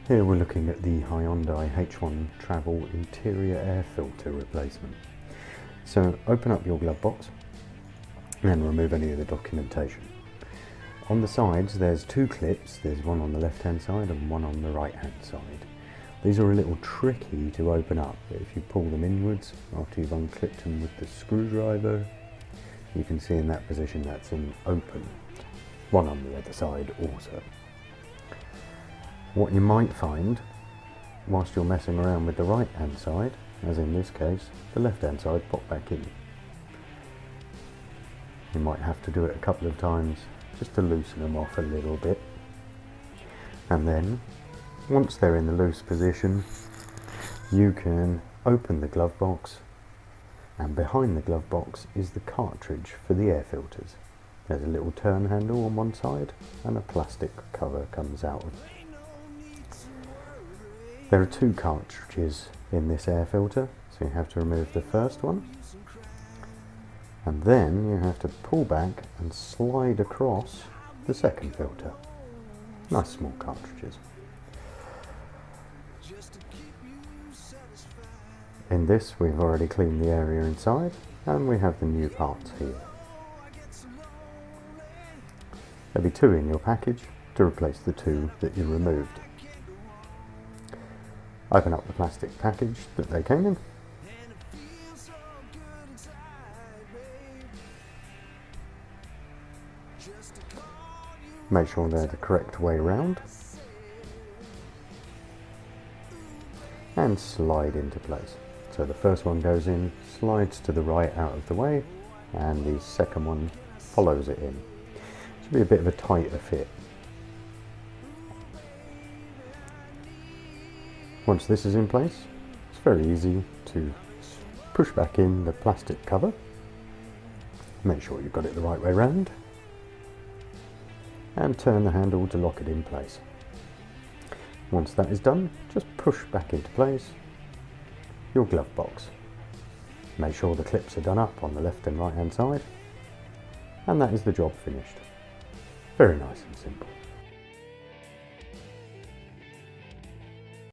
Here we're looking at the Hyundai H1 travel interior air filter replacement. So open up your glove box and then remove any of the documentation. On the sides there's two clips, there's one on the left hand side and one on the right hand side. These are a little tricky to open up, but if you pull them inwards after you've unclipped them with the screwdriver, you can see in that position that's an open. One on the other side also. What you might find, whilst you're messing around with the right hand side, as in this case, the left hand side pop back in. You might have to do it a couple of times just to loosen them off a little bit. And then, once they're in the loose position, you can open the glove box, and behind the glove box is the cartridge for the air filters. There's a little turn handle on one side and a plastic cover comes out. There are two cartridges in this air filter, so you have to remove the first one and then you have to pull back and slide across the second filter. Nice small cartridges. In this we've already cleaned the area inside and we have the new parts here. There'll be two in your package to replace the two that you removed. Open up the plastic package that they came in. Make sure they're the correct way round. And slide into place. So the first one goes in, slides to the right out of the way, and the second one follows it in. Should be a bit of a tighter fit. Once this is in place, it's very easy to push back in the plastic cover. Make sure you've got it the right way round. And turn the handle to lock it in place. Once that is done, just push back into place your glove box. Make sure the clips are done up on the left and right hand side. And that is the job finished. Very nice and simple.